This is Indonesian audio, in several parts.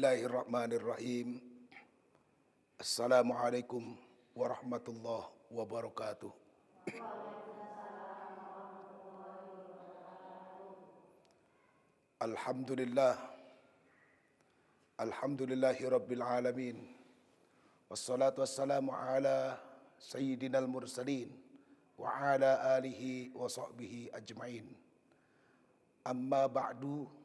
Bismillahirrahmanirrahim. Assalamualaikum warahmatullahi wabarakatuh. Alhamdulillah. Alhamdulillahi rabbil alamin. Wassalatu wassalamu ala sayyidinal mursalin wa ala alihi wa sahbihi ajma'in. Amma ba'du.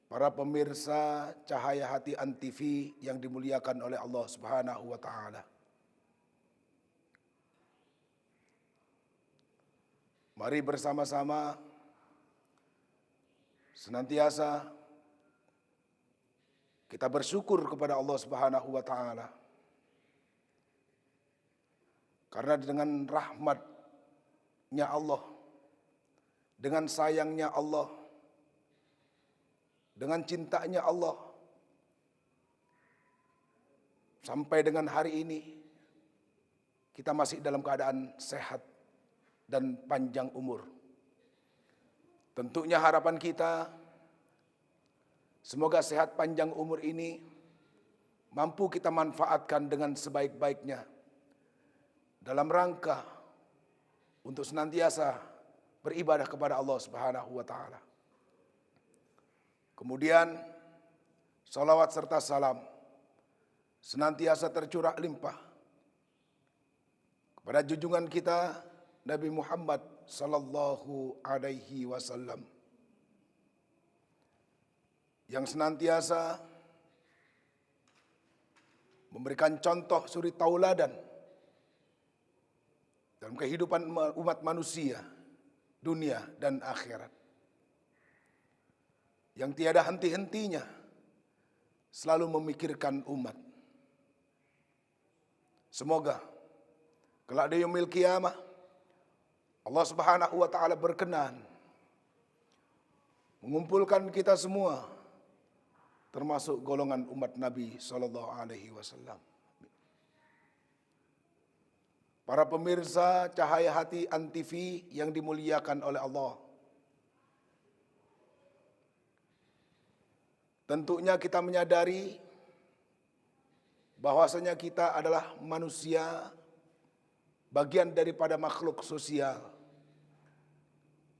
Para pemirsa Cahaya Hati Antv yang dimuliakan oleh Allah Subhanahu wa taala. Mari bersama-sama senantiasa kita bersyukur kepada Allah Subhanahu wa taala. Karena dengan rahmatnya Allah, dengan sayangnya Allah, dengan cintanya Allah, sampai dengan hari ini kita masih dalam keadaan sehat dan panjang umur. Tentunya harapan kita semoga sehat panjang umur ini mampu kita manfaatkan dengan sebaik-baiknya dalam rangka untuk senantiasa beribadah kepada Allah Subhanahu wa taala. Kemudian salawat serta salam senantiasa tercurah limpah kepada junjungan kita Nabi Muhammad sallallahu alaihi wasallam yang senantiasa memberikan contoh suri tauladan dalam kehidupan umat manusia, dunia dan akhirat, yang tiada henti-hentinya selalu memikirkan umat. Semoga kelak di yaumil qiyamah Allah Subhanahu wa taala berkenan mengumpulkan kita semua termasuk golongan umat Nabi sallallahu alaihi wasallam. Para pemirsa Cahaya Hati Antv yang dimuliakan oleh Allah. Tentunya kita menyadari bahwasanya kita adalah manusia, bagian daripada makhluk sosial,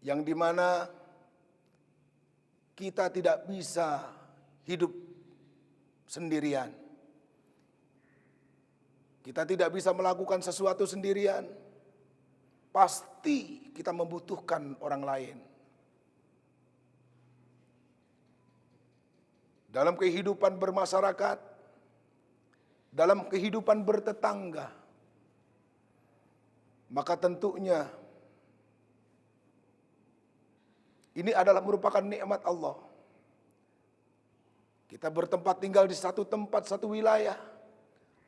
yang dimana kita tidak bisa hidup sendirian. Kita tidak bisa melakukan sesuatu sendirian. Pasti kita membutuhkan orang lain. Dalam kehidupan bermasyarakat, dalam kehidupan bertetangga, maka tentunya ini adalah merupakan nikmat Allah. Kita bertempat tinggal di satu tempat, satu wilayah.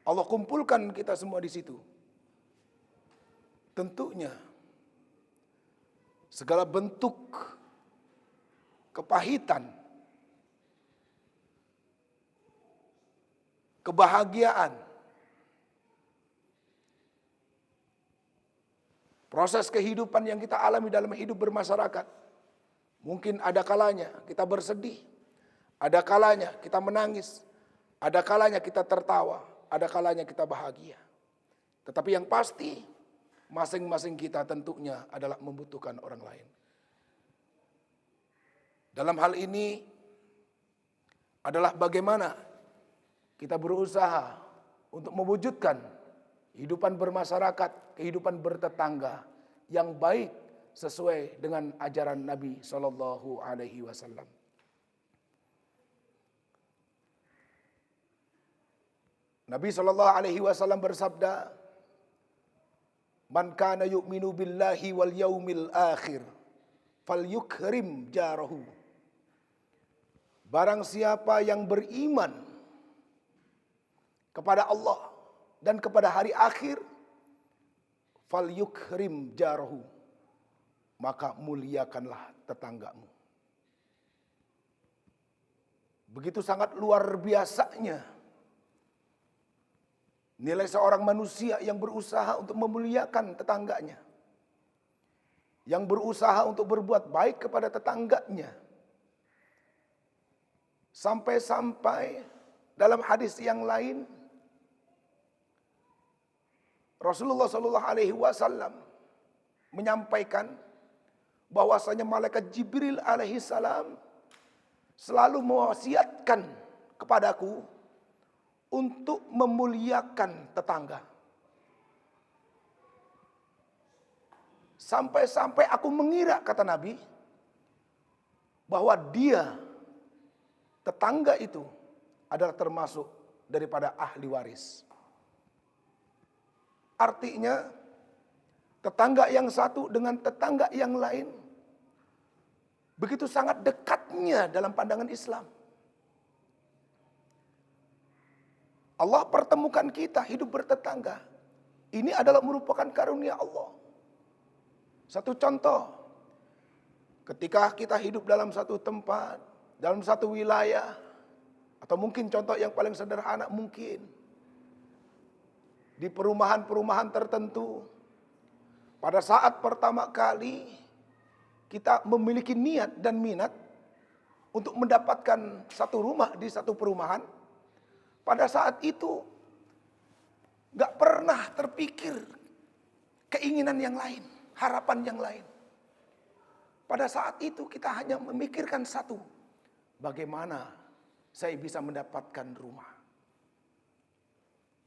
Allah kumpulkan kita semua di situ. Tentunya segala bentuk kepahitan, kebahagiaan, proses kehidupan yang kita alami dalam hidup bermasyarakat, mungkin ada kalanya kita bersedih, ada kalanya kita menangis, ada kalanya kita tertawa, ada kalanya kita bahagia. Tetapi yang pasti, masing-masing kita tentunya adalah membutuhkan orang lain. Dalam hal ini adalah bagaimana kita berusaha untuk mewujudkan kehidupan bermasyarakat, kehidupan bertetangga yang baik sesuai dengan ajaran Nabi Shallallahu Alaihi Wasallam. Nabi Shallallahu Alaihi Wasallam bersabda, "Man kana yu'minu billahi wal yaumil akhir, falyukrim jarahu." Barang siapa yang beriman kepada Allah dan kepada hari akhir, falyukrim jarahu, maka muliakanlah tetanggamu. Begitu sangat luar biasanya nilai seorang manusia yang berusaha untuk memuliakan tetangganya, yang berusaha untuk berbuat baik kepada tetangganya, Sampai-sampai dalam hadis yang lain Rasulullah Shallallahu Alaihi Wasallam menyampaikan bahwasanya malaikat Jibril alaihi salam selalu mewasiatkan kepadaku untuk memuliakan tetangga. Sampai-sampai aku mengira, kata Nabi, bahwa dia, tetangga itu adalah termasuk daripada ahli waris. Artinya, tetangga yang satu dengan tetangga yang lain begitu sangat dekatnya dalam pandangan Islam. Allah pertemukan kita hidup bertetangga. Ini adalah merupakan karunia Allah. Satu contoh, ketika kita hidup dalam satu tempat, dalam satu wilayah, atau mungkin contoh yang paling sederhana mungkin di perumahan-perumahan tertentu, pada saat pertama kali kita memiliki niat dan minat untuk mendapatkan satu rumah di satu perumahan, pada saat itu gak pernah terpikir keinginan yang lain, harapan yang lain. Pada saat itu kita hanya memikirkan satu, bagaimana saya bisa mendapatkan rumah.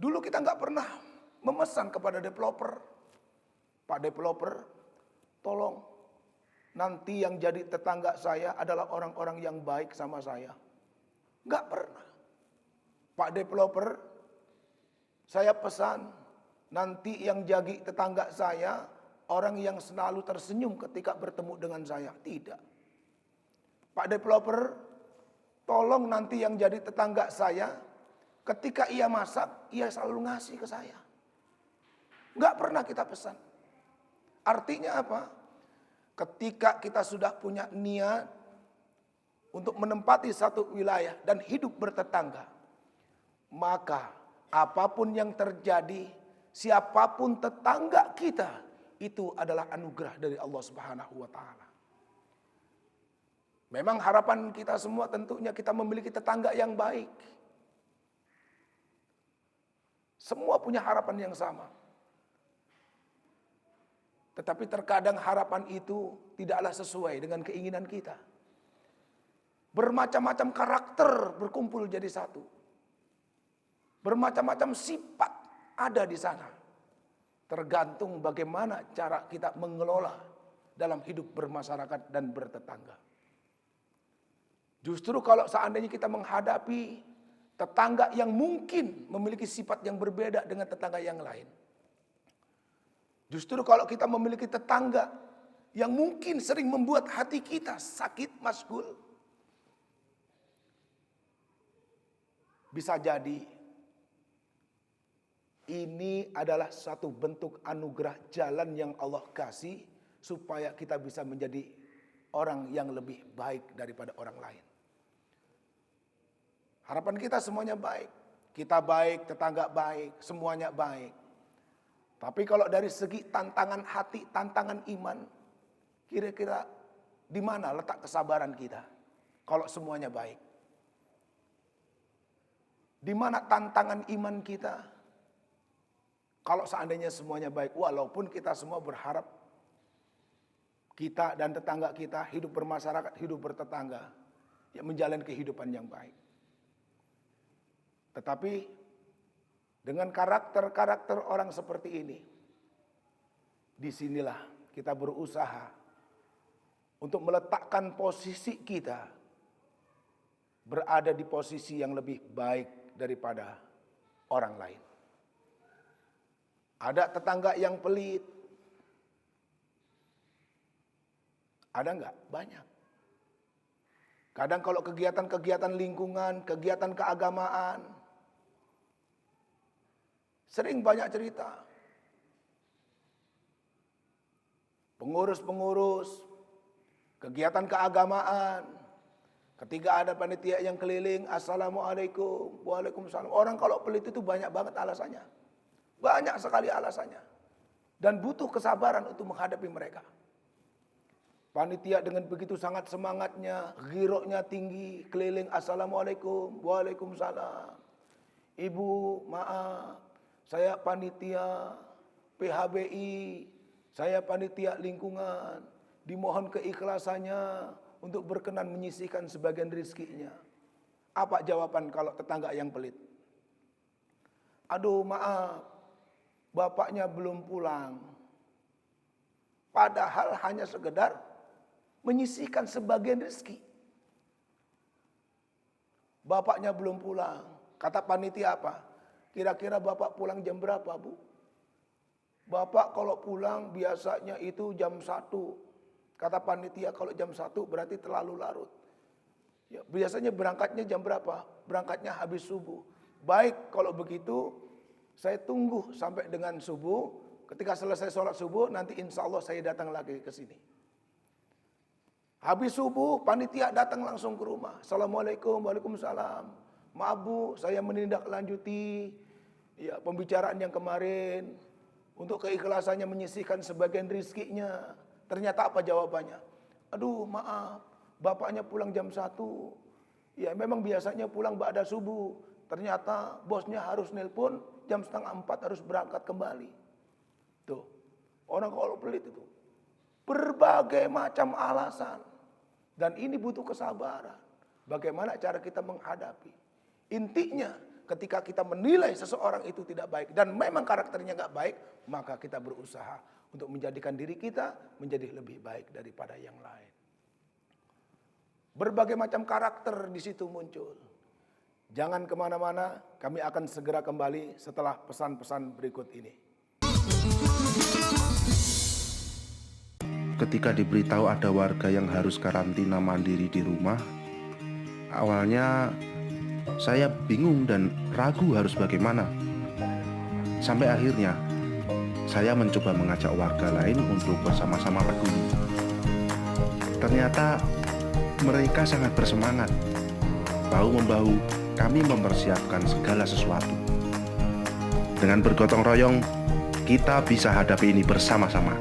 Dulu kita gak pernah memesan kepada developer, Pak developer, tolong nanti yang jadi tetangga saya adalah orang-orang yang baik sama saya. Gak pernah. Pak developer, saya pesan nanti yang jadi tetangga saya orang yang selalu tersenyum ketika bertemu dengan saya. Tidak. Pak developer, tolong nanti yang jadi tetangga saya ketika ia masak, ia selalu ngasih ke saya. Gak pernah kita pesan. Artinya apa? Ketika kita sudah punya niat untuk menempati satu wilayah dan hidup bertetangga, maka apapun yang terjadi, siapapun tetangga kita, itu adalah anugerah dari Allah Subhanahu wa taala. Memang harapan kita semua tentunya kita memiliki tetangga yang baik. Semua punya harapan yang sama. Tetapi terkadang harapan itu tidaklah sesuai dengan keinginan kita. Bermacam-macam karakter berkumpul jadi satu. Bermacam-macam sifat ada di sana. Tergantung bagaimana cara kita mengelola dalam hidup bermasyarakat dan bertetangga. Justru kalau seandainya kita menghadapi tetangga yang mungkin memiliki sifat yang berbeda dengan tetangga yang lain. Justru kalau kita memiliki tetangga yang mungkin sering membuat hati kita sakit, masgul, bisa jadi ini adalah satu bentuk anugerah jalan yang Allah kasih supaya kita bisa menjadi orang yang lebih baik daripada orang lain. Harapan kita semuanya baik. Kita baik, tetangga baik, semuanya baik. Tapi kalau dari segi tantangan hati, tantangan iman, kira-kira di mana letak kesabaran kita? Kalau semuanya baik. Di mana tantangan iman kita? Kalau seandainya semuanya baik, walaupun kita semua berharap kita dan tetangga kita hidup bermasyarakat, hidup bertetangga, yang menjalani kehidupan yang baik. Tetapi dengan karakter-karakter orang seperti ini, disinilah kita berusaha untuk meletakkan posisi kita berada di posisi yang lebih baik daripada orang lain. Ada tetangga yang pelit. Ada enggak? Banyak. Kadang kalau kegiatan-kegiatan lingkungan, kegiatan keagamaan, sering banyak cerita. Pengurus-pengurus, kegiatan keagamaan, ketika ada panitia yang keliling, assalamualaikum, waalaikumsalam. Orang kalau pelit itu banyak banget alasannya. Banyak sekali alasannya. Dan butuh kesabaran untuk menghadapi mereka. Panitia dengan begitu sangat semangatnya, ghiroknya tinggi, keliling assalamualaikum, waalaikumsalam. Ibu, maaf, saya panitia PHBI, saya panitia lingkungan, dimohon keikhlasannya untuk berkenan menyisihkan sebagian rezekinya. Apa jawaban kalau tetangga yang pelit? Aduh maaf, bapaknya belum pulang. Padahal hanya sekedar menyisihkan sebagian rezeki. Bapaknya belum pulang. Kata panitia apa? Kira-kira bapak pulang jam berapa, Bu? Bapak kalau pulang biasanya itu jam 1. Kata panitia kalau jam 1 berarti terlalu larut. Ya, biasanya berangkatnya jam berapa? Berangkatnya habis subuh. Baik kalau begitu saya tunggu sampai dengan subuh. Ketika selesai sholat subuh nanti insya Allah saya datang lagi ke sini. Habis subuh panitia datang langsung ke rumah. Assalamualaikum, waalaikumsalam. Maaf Bu, saya menindaklanjuti ya, pembicaraan yang kemarin. Untuk keikhlasannya menyisihkan sebagian rizkinya. Ternyata apa jawabannya? Aduh maaf, bapaknya pulang jam 1. Ya memang biasanya pulang ba'da subuh. Ternyata bosnya harus nelpon jam 3:30 harus berangkat kembali. Tuh, orang kalau pelit itu. Berbagai macam alasan. Dan ini butuh kesabaran. Bagaimana cara kita menghadapi. Intinya ketika kita menilai seseorang itu tidak baik. Dan memang karakternya gak baik. Maka kita berusaha untuk menjadikan diri kita menjadi lebih baik daripada yang lain. Berbagai macam karakter di situ muncul. Jangan kemana-mana, kami akan segera kembali setelah pesan-pesan berikut ini. Ketika diberitahu ada warga yang harus karantina mandiri di rumah, awalnya saya bingung dan ragu harus bagaimana. Sampai akhirnya saya mencoba mengajak warga lain untuk bersama-sama peduli. Ternyata mereka sangat bersemangat. Bahu-membahu kami mempersiapkan segala sesuatu. Dengan bergotong royong, kita bisa hadapi ini bersama-sama.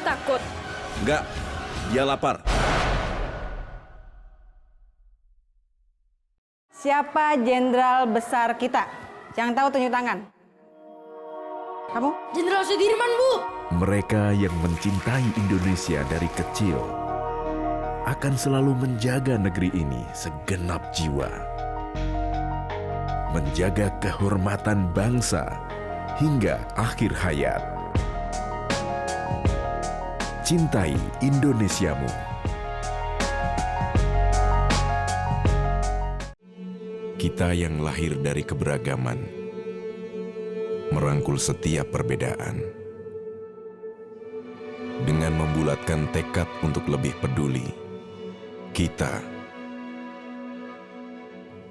Takut. Enggak, dia lapar. Siapa jenderal besar kita? Yang tahu tunjuk tangan. Kamu? Jenderal Sudirman, Bu. Mereka yang mencintai Indonesia dari kecil akan selalu menjaga negeri ini segenap jiwa. Menjaga kehormatan bangsa hingga akhir hayat. Cintai Indonesiamu. Kita yang lahir dari keberagaman, merangkul setiap perbedaan. Dengan membulatkan tekad untuk lebih peduli, kita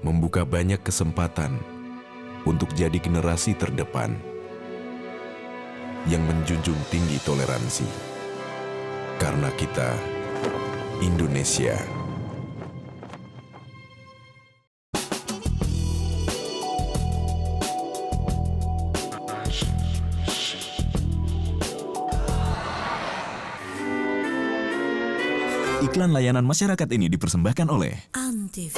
membuka banyak kesempatan untuk jadi generasi terdepan yang menjunjung tinggi toleransi. Karena kita Indonesia. Iklan layanan masyarakat ini dipersembahkan oleh Antv.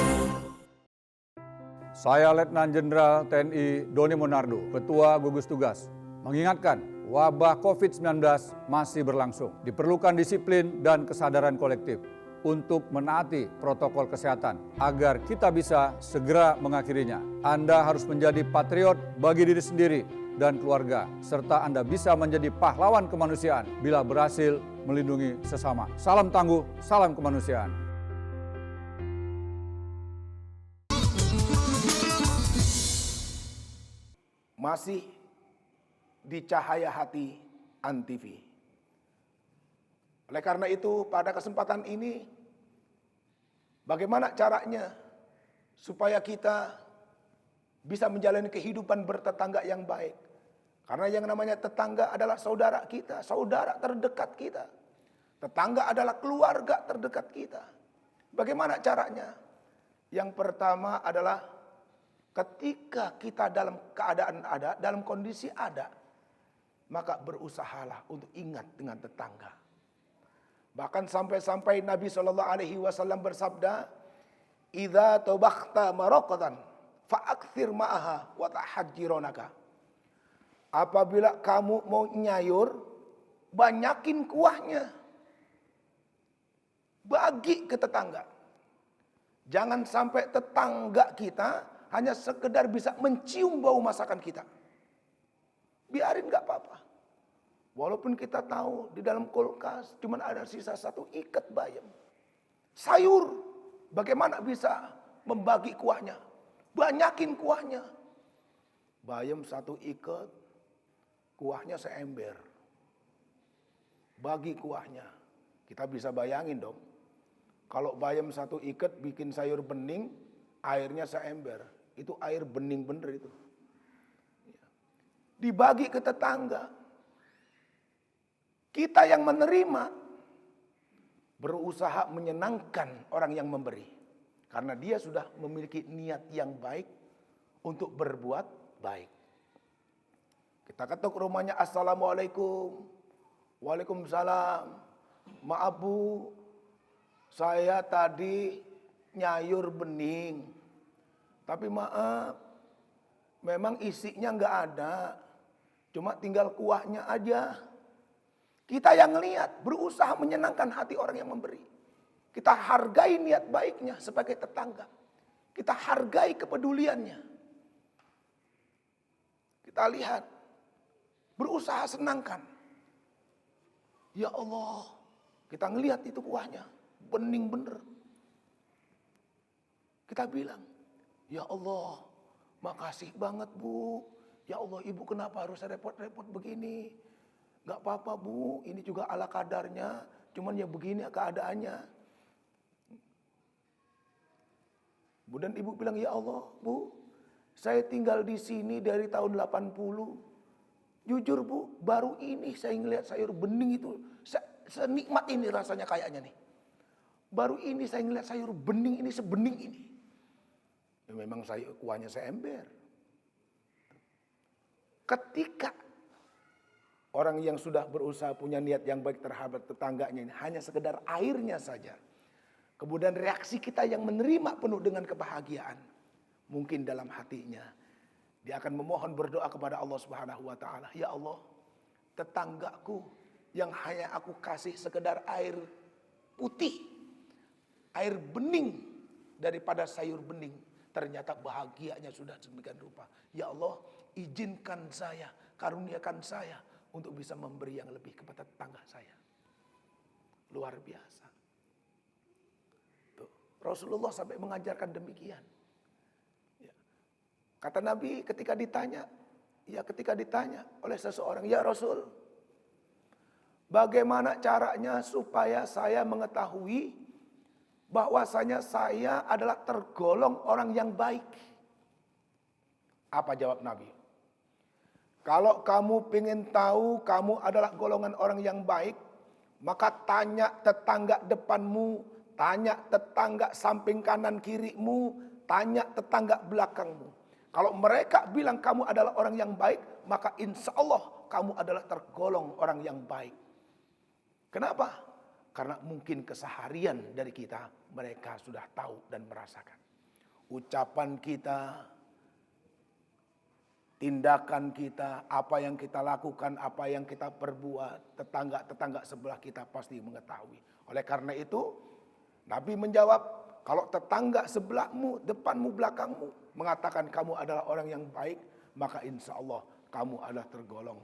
Saya Letnan Jenderal TNI Doni Monardo, Ketua Gugus Tugas, mengingatkan wabah COVID-19 masih berlangsung. Diperlukan disiplin dan kesadaran kolektif untuk menaati protokol kesehatan agar kita bisa segera mengakhirinya. Anda harus menjadi patriot bagi diri sendiri dan keluarga, serta Anda bisa menjadi pahlawan kemanusiaan bila berhasil melindungi sesama. Salam tangguh, salam kemanusiaan. Masih di Cahaya Hati Antv. Oleh karena itu pada kesempatan ini bagaimana caranya supaya kita bisa menjalani kehidupan bertetangga yang baik. Karena yang namanya tetangga adalah saudara kita, saudara terdekat kita. Tetangga adalah keluarga terdekat kita. Bagaimana caranya? Yang pertama adalah ketika kita dalam keadaan ada, dalam kondisi ada, maka berusahalah untuk ingat dengan tetangga. Bahkan sampai-sampai Nabi SAW bersabda, "Idza tabakhta maraqatan fa'akthir ma'aha wa tahajjironaka." Apabila kamu mau nyayur, banyakin kuahnya. Bagi ke tetangga. Jangan sampai tetangga kita hanya sekedar bisa mencium bau masakan kita. Biarin gak apa-apa. Walaupun kita tahu di dalam kulkas cuma ada sisa 1 ikat bayam. Sayur, bagaimana bisa membagi kuahnya? Banyakin kuahnya. Bayam 1 ikat, kuahnya seember. Bagi kuahnya. Kita bisa bayangin dong. Kalau bayam 1 ikat bikin sayur bening, airnya seember. Itu air bening bener itu. Dibagi ke tetangga. Kita yang menerima berusaha menyenangkan orang yang memberi. Karena dia sudah memiliki niat yang baik untuk berbuat baik. Kita ketuk rumahnya, "Assalamualaikum." "Waalaikumsalam. Maaf Bu, saya tadi nyayur bening. Tapi maaf, memang isinya nggak ada. Cuma tinggal kuahnya aja." Kita yang lihat berusaha menyenangkan hati orang yang memberi. Kita hargai niat baiknya sebagai tetangga. Kita hargai kepeduliannya. Kita lihat, berusaha senangkan. Ya Allah, kita ngelihat itu kuahnya, bening bener. Kita bilang, "Ya Allah, makasih banget Bu. Ya Allah, Ibu kenapa harus repot-repot begini? Gak apa-apa Bu, ini juga ala kadarnya, cuman ya begini keadaannya." Kemudian Ibu bilang, "Ya Allah Bu, saya tinggal di sini dari tahun 80. Jujur Bu, baru ini saya ngelihat sayur bening itu, senikmat ini rasanya kayaknya nih. Baru ini saya ngelihat sayur bening ini sebening ini." Ya memang kuahnya seember. Ketika orang yang sudah berusaha punya niat yang baik terhadap tetangganya ini hanya sekedar airnya saja. Kemudian reaksi kita yang menerima penuh dengan kebahagiaan. Mungkin dalam hatinya dia akan memohon berdoa kepada Allah Subhanahu wa taala, "Ya Allah, tetanggaku yang hanya aku kasih sekedar air putih, air bening daripada sayur bening, ternyata bahagianya sudah sedemikian rupa. Ya Allah, izinkan saya, karuniakan saya untuk bisa memberi yang lebih kepada tetangga saya." Luar biasa. Tuh, Rasulullah sampai mengajarkan demikian. Ya. Kata Nabi ketika ditanya oleh seseorang, "Ya Rasul, bagaimana caranya supaya saya mengetahui bahwasanya saya adalah tergolong orang yang baik?" Apa jawab Nabi? "Kalau kamu ingin tahu kamu adalah golongan orang yang baik, maka tanya tetangga depanmu, tanya tetangga samping kanan kirimu, tanya tetangga belakangmu. Kalau mereka bilang kamu adalah orang yang baik, maka insya Allah kamu adalah tergolong orang yang baik." Kenapa? Karena mungkin keseharian dari kita mereka sudah tahu dan merasakan. Ucapan kita, tindakan kita, apa yang kita lakukan, apa yang kita perbuat, tetangga-tetangga sebelah kita pasti mengetahui. Oleh karena itu, Nabi menjawab, kalau tetangga sebelahmu, depanmu, belakangmu mengatakan kamu adalah orang yang baik, maka insya Allah kamu adalah tergolong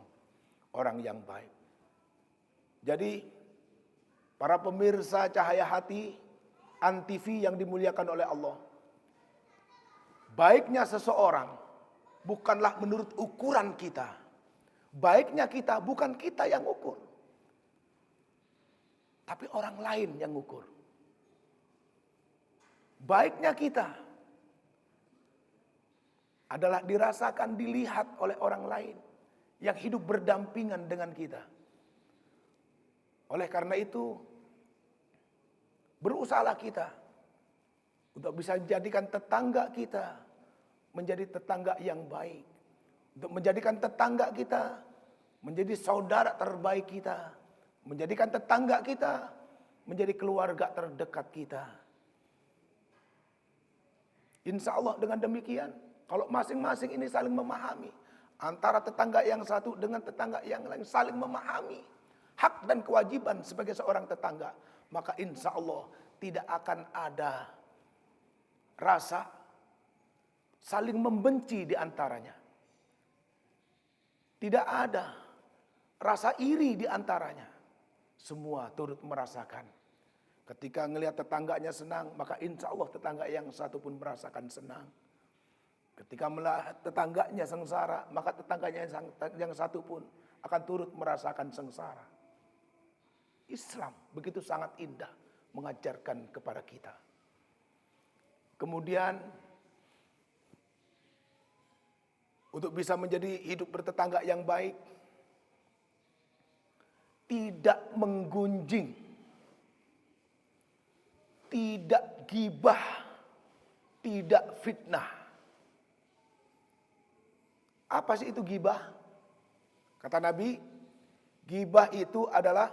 orang yang baik. Jadi, para pemirsa Cahaya Hati, ANTV yang dimuliakan oleh Allah, baiknya seseorang bukanlah menurut ukuran kita. Baiknya kita bukan kita yang ukur, tapi orang lain yang ukur. Baiknya kita adalah dirasakan, dilihat oleh orang lain yang hidup berdampingan dengan kita. Oleh karena itu, berusahalah kita untuk bisa menjadikan tetangga kita menjadi tetangga yang baik. Untuk menjadikan tetangga kita menjadi saudara terbaik kita. Menjadikan tetangga kita menjadi keluarga terdekat kita. Insya Allah dengan demikian, kalau masing-masing ini saling memahami, antara tetangga yang satu dengan tetangga yang lain saling memahami hak dan kewajiban sebagai seorang tetangga, maka insya Allah tidak akan ada rasa saling membenci di antaranya. Tidak ada rasa iri di antaranya. Semua turut merasakan. Ketika melihat tetangganya senang, maka insya Allah tetangga yang satu pun merasakan senang. Ketika melihat tetangganya sengsara, maka tetangganya yang satu pun akan turut merasakan sengsara. Islam begitu sangat indah mengajarkan kepada kita. Kemudian untuk bisa menjadi hidup bertetangga yang baik, tidak menggunjing, tidak gibah, tidak fitnah. Apa sih itu gibah? Kata Nabi, gibah itu adalah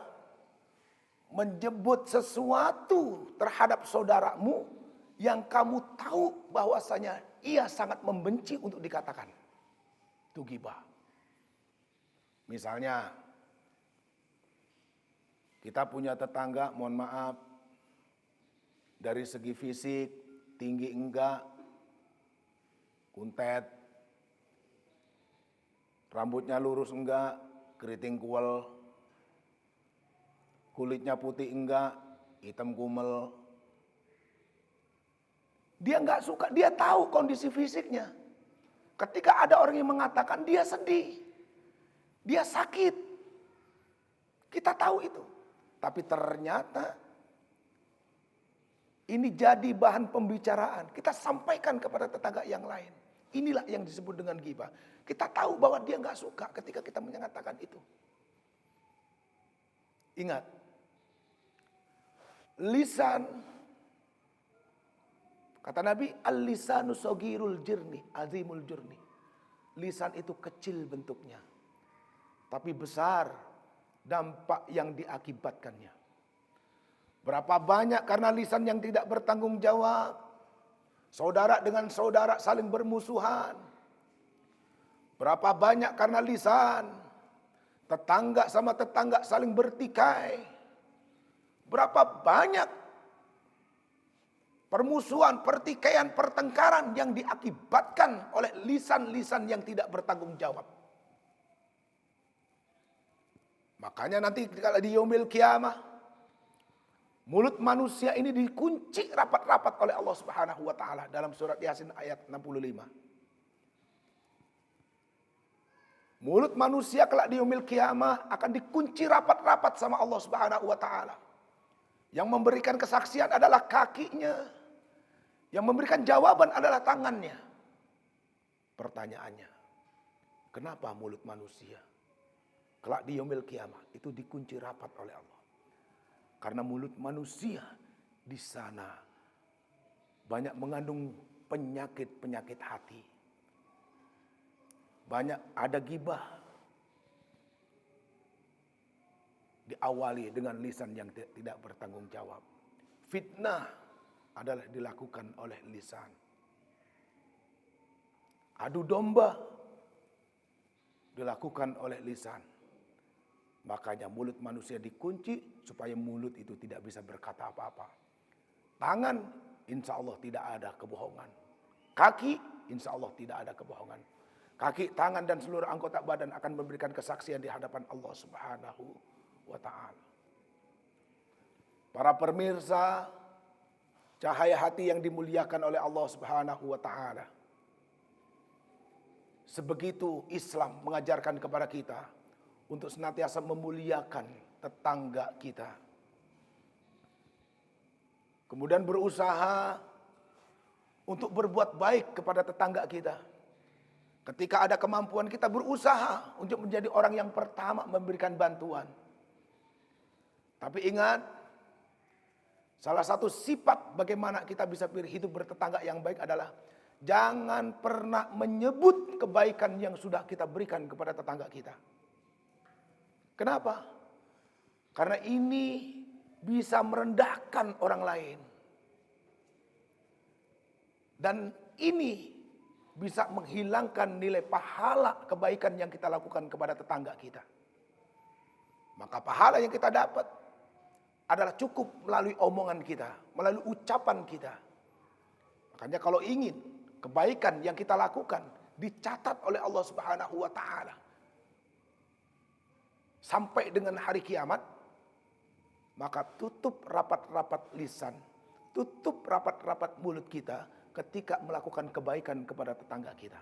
menyebut sesuatu terhadap saudaramu yang kamu tahu bahwasanya ia sangat membenci untuk dikatakan. Itu gibah. Misalnya, kita punya tetangga, mohon maaf, dari segi fisik, tinggi enggak, kuntet, rambutnya lurus enggak, keriting kuel, kulitnya putih enggak, hitam kumel. Dia enggak suka, dia tahu kondisi fisiknya. Ketika ada orang yang mengatakan dia sedih, dia sakit. Kita tahu itu. Tapi ternyata ini jadi bahan pembicaraan. Kita sampaikan kepada tetangga yang lain. Inilah yang disebut dengan ghibah. Kita tahu bahwa dia nggak suka ketika kita mengatakan itu. Ingat, lisan, kata Nabi, al-lisanu sogirul jirni, azimul jurni. Lisan itu kecil bentuknya, tapi besar dampak yang diakibatkannya. Berapa banyak karena lisan yang tidak bertanggung jawab, saudara dengan saudara saling bermusuhan. Berapa banyak karena lisan, tetangga sama tetangga saling bertikai. Berapa banyak permusuhan, pertikaian, pertengkaran yang diakibatkan oleh lisan-lisan yang tidak bertanggung jawab. Makanya nanti kalau di yaumil kiamah, mulut manusia ini dikunci rapat-rapat oleh Allah Subhanahu wa taala dalam surat Yasin ayat 65. Mulut manusia kelak di yaumil kiamah akan dikunci rapat-rapat sama Allah Subhanahu wa taala. Yang memberikan kesaksian adalah kakinya. Yang memberikan jawaban adalah tangannya. Pertanyaannya, kenapa mulut manusia kelak di yaumil kiamah itu dikunci rapat oleh Allah? Karena mulut manusia di sana banyak mengandung penyakit-penyakit hati. Banyak ada ghibah. Diawali dengan lisan yang tidak bertanggung jawab. Fitnah adalah dilakukan oleh lisan. Adu domba dilakukan oleh lisan. Makanya mulut manusia dikunci supaya mulut itu tidak bisa berkata apa-apa. Tangan insya Allah tidak ada kebohongan. Kaki insya Allah tidak ada kebohongan. Kaki, tangan dan seluruh anggota badan akan memberikan kesaksian di hadapan Allah Subhanahu wa ta'ala. Para pemirsa, cahaya hati yang dimuliakan oleh Allah Subhanahu wa ta'ala. Sebegitu Islam mengajarkan kepada kita untuk senantiasa memuliakan tetangga kita. Kemudian berusaha untuk berbuat baik kepada tetangga kita. Ketika ada kemampuan kita berusaha untuk menjadi orang yang pertama memberikan bantuan. Tapi ingat, salah satu sifat bagaimana kita bisa hidup bertetangga yang baik adalah jangan pernah menyebut kebaikan yang sudah kita berikan kepada tetangga kita. Kenapa? Karena ini bisa merendahkan orang lain. Dan ini bisa menghilangkan nilai pahala kebaikan yang kita lakukan kepada tetangga kita. Maka pahala yang kita dapat adalah cukup melalui omongan kita, melalui ucapan kita. Makanya kalau ingin kebaikan yang kita lakukan dicatat oleh Allah Subhanahu wa taala sampai dengan hari kiamat, maka tutup rapat-rapat lisan, tutup rapat-rapat mulut kita ketika melakukan kebaikan kepada tetangga kita.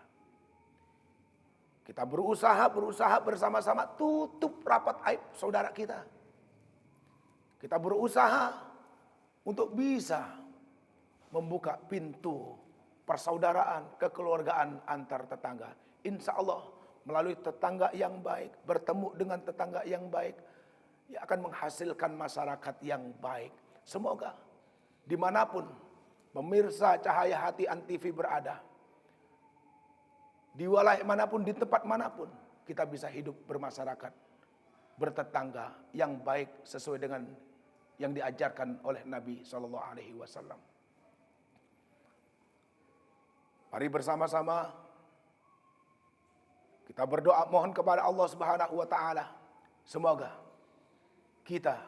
Kita berusaha bersama-sama tutup rapat aib saudara kita. Kita berusaha untuk bisa membuka pintu persaudaraan, kekeluargaan antar tetangga. Insya Allah melalui tetangga yang baik, bertemu dengan tetangga yang baik, ia akan menghasilkan masyarakat yang baik. Semoga dimanapun pemirsa Cahaya Hati Antv berada, di wilayah manapun, di tempat manapun, kita bisa hidup bermasyarakat, bertetangga yang baik sesuai dengan yang diajarkan oleh Nabi SAW. Mari bersama-sama kita berdoa mohon kepada Allah Subhanahu wa taala, semoga kita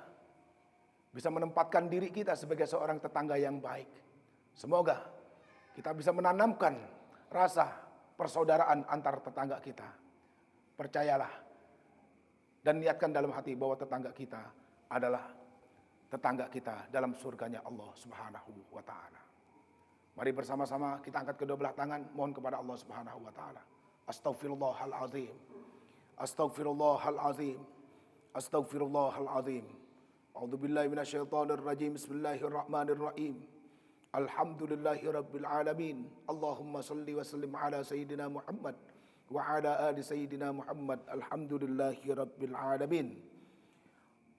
bisa menempatkan diri kita sebagai seorang tetangga yang baik. Semoga kita bisa menanamkan rasa persaudaraan antar tetangga kita. Percayalah dan niatkan dalam hati bahwa tetangga kita adalah tetangga kita dalam surganya Allah Subhanahu wa taala. Mari bersama-sama kita angkat kedua belah tangan mohon kepada Allah Subhanahu wa taala. Astaghfirullahalazim. Astaghfirullahalazim. Astaghfirullahalazim. A'udzubillahi minasyaitonirrajim. Bismillahirrahmanirrahim. Alhamdulillahirabbil alamin. Allahumma shalli wa sallim ala sayyidina Muhammad wa ala ali sayyidina Muhammad. Alhamdulillahirabbil alamin.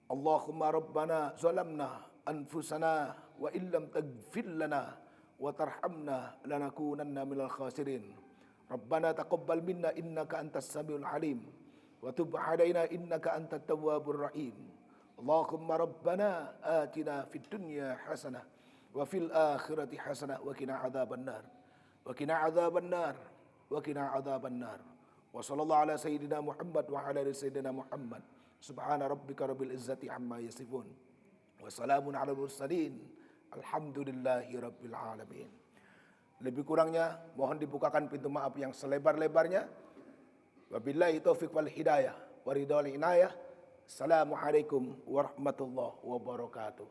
Allahumma rabbana zalamna anfusana wa illam taghfir lana wa tarhamna lanakunanna minal khasirin. Rabbana taqabbal minna innaka antas samiul alim wa tub alaina innaka antat tawwabur rahim. Allahumma rabbana atina fid dunya hasanah wa fil akhirati hasanah wa qina adzabannar. Wa qina adzabannar. Wa qina adzabannar. Wa sallallahu ala sayyidina Muhammad wa ala ali sayyidina Muhammad. Subhana rabbika rabbil izzati amma yasifun. Wa salamun ala mursalin. Alhamdulillahi rabbil alamin. Lebih kurangnya mohon dibukakan pintu maaf yang selebar-lebarnya. Wabillahi taufiq wal hidayah wa ridhal inayah. Assalamualaikum warahmatullahi wabarakatuh.